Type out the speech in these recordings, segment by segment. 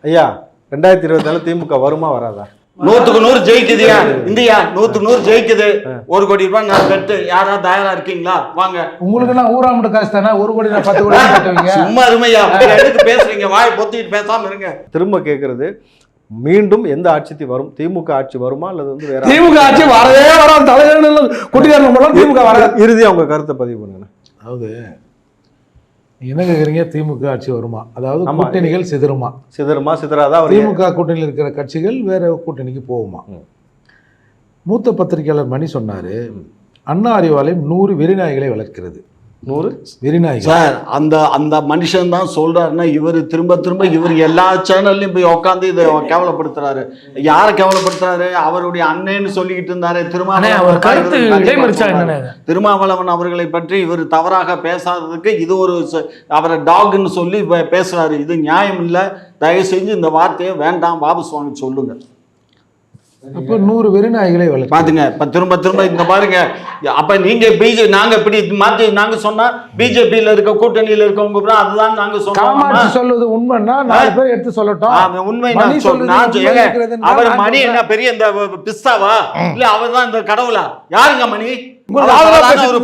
ஐயா 2024 திமுக வருமா வராதா? 100க்கு 100 ஜெயிக்குதுயா இந்தியா, 100க்கு 100 ஜெயிக்குது. 1 கோடி ரூபாய் நான் கட்டு, யாராவது தயாரா இருக்கீங்களா? வாங்க. உங்களுக்கு நான் ஊராமட்டு காசு தானே, 1 கோடி நான் 10 கோடி கட்டுவீங்க. சும்மா இருமையா, எதுக்கு பேசுறீங்க? வாய் பொத்திட்டு பேசாம இருங்க. திரும்ப கேட்கறது, மீண்டும் எந்த ஆட்சி வரும்? திமுக ஆட்சி வருமா அல்லது வந்து வேற? திமுக ஆட்சி வரவே வராது. தலைவர்கள் குட்டிக்காரங்க திமுக வர. இறுதியா உங்க கருத்தை பதிவு பண்ணுங்க. அதாவது என்ன கேட்குறீங்க? திமுக ஆட்சி வருமா? அதாவது கூட்டணிகள் சிதறாதா? திமுக கூட்டணியில் இருக்கிற கட்சிகள் வேற கூட்டணிக்கு போகுமா? மூத்த பத்திரிகையாளர் மணி சொன்னாரு, அண்ணா அறிவாலயம் 100 வெறிநாய்களை வளர்க்கிறது. 100 வெறிநாய்கள் சார். அந்த மனுஷன் தான் சொல்றாருன்னா, இவர் திரும்ப இவர் எல்லா சேனல்லையும் போய் உட்காந்து இதை கேவலப்படுத்துறாரு. யாரை கேவலப்படுத்துறாரு? அவருடைய அண்ணன்னு சொல்லிக்கிட்டு இருந்தாரு திருமாவளவன் அவர்களை பற்றி இவர் தவறாக பேசாததுக்கு இது ஒரு அவரை டாக்னு சொல்லி பேசுறாரு. இது நியாயம் இல்லை. தயவு செஞ்சு இந்த வார்த்தையை வேண்டாம், வாபஸ் வாங்க சொல்லுங்க. அப்ப 100 வெறிநாய்களை வளர்த்து பாத்துங்க. இப்ப திரும்ப இந்த பாருங்க. அப்ப நீங்க நாங்க இப்படி மாத்தி நாங்க சொன்னா பிஜேபியில இருக்க கூட்டணியில இருக்கவங்க அதுதான் நாங்க சொன்னோம். சொல்லுவது உண்மைன்னா 4 பேர் எடுத்து சொல்லட்டும். உண்மை அவர் மணி என்ன பெரிய இந்த பிஸ்தாவா இல்ல? அவர் தான் இந்த கடவுளா? யாருங்க மணி? ஒரு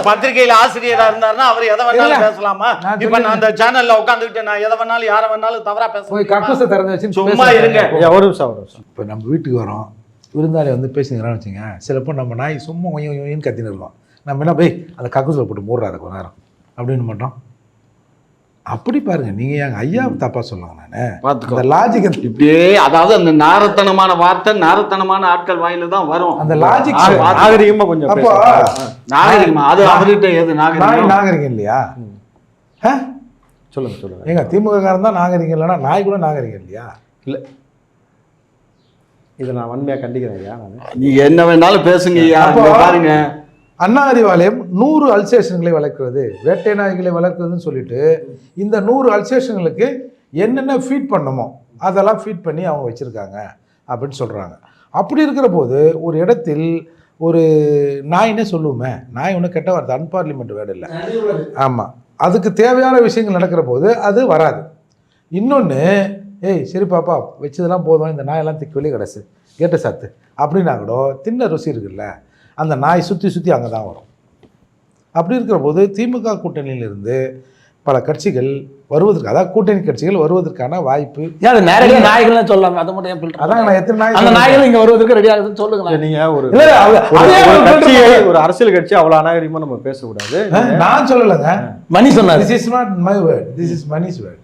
பத்திரிகையில ஆசிரியரா இருந்தாருன்னா அவர் எதை வேணாலும் பேசலாமா? இப்ப நான் அந்த சேனல்ல உட்காந்துக்கிட்டு நான் எதை வேணாலும் யாரை வேணாலும் தவறா பேசுறேன். சும்மா இருங்க. இப்ப நம்ம வீட்டுக்கு வரோம், விருந்தாளி வந்து பேசிக்கிறான்னு வச்சுங்க, சிலப்போ நம்ம நாய் சும்மா ஒய்யும் கத்தின்னு இருக்கலாம். நம்ம என்ன போய் அந்த கக்கூசில் போட்டு மூடுறாரு கொஞ்ச நேரம் அப்படின்னு மாட்டோம். அப்படி பாருங்க, நீங்க எங்க ஐயா தப்பா சொல்லுங்க. நானு லாஜிக் இப்படியே, அதாவது அந்த நாரத்தனமான வார்த்தை நாரத்தனமான ஆட்கள் வாயில தான் வரும். அந்த லாஜிக் நாகரிகமா கொஞ்சம் அப்போ நாகரிகமா அது அவர்கிட்ட எது நாகரிகம் இல்லையா? சொல்லுங்க. ஏங்க திமுக காரன் தான் நாகரிகம் இல்லைன்னா நாய் கூட நாகரிகம் இல்லையா? இல்ல, இதை நான் வன்மையா கண்டிக்கிறேன் ஐயா. நீங்க என்ன வேணாலும் பேசுங்க ஐயா. பாருங்க, அண்ணா அறிவாலயம் 100 அல்சேஷன்களை வளர்க்கிறது, வேட்டை நாய்களை வளர்க்குறதுன்னு சொல்லிட்டு இந்த 100 அல்சேஷன்களுக்கு என்னென்ன ஃபீட் பண்ணணுமோ அதெல்லாம் ஃபீட் பண்ணி அவங்க வச்சுருக்காங்க அப்படின்னு சொல்கிறாங்க. அப்படி இருக்கிற போது ஒரு இடத்தில் ஒரு நாயினே சொல்லுவோமே, நாய் ஒன்றும் கெட்ட வார்த்தை, அன்பார்லிமெண்ட் வேர்டு இல்லை. ஆமாம், அதுக்கு தேவையான விஷயங்கள் நடக்கிற போது அது வராது. இன்னொன்று, ஏய் சரி பாப்பா வச்சதெல்லாம் போதும், இந்த நாயெல்லாம் திக்கு வெளியே கிடச்சு கேட்ட சாத்து அப்படின்னா கூட தின்ன ருசி இருக்குல்ல, அந்த நாய் சுற்றி அங்கே தான் வரும். அப்படி இருக்கிற போது திமுக கூட்டணியிலிருந்து பல கட்சிகள் வருவதற்கு, அதாவது கூட்டணி கட்சிகள் வருவதற்கான வாய்ப்பு நேரடியாக நாய்கள் சொல்லலாம். அது மட்டும் அதான் நான் எத்தனை நாய் அந்த நாய்கள் இங்கே வருவதற்கு ரெடி ஆகுதுன்னு சொல்லுங்க. நீங்க ஒரு அரசியல் கட்சி அவ்வளோ அநாகரிகமாக நம்ம பேசக்கூடாது. நான் சொல்லலைங்க, மணி சொன்னார். This is not my word, this is Mani's word.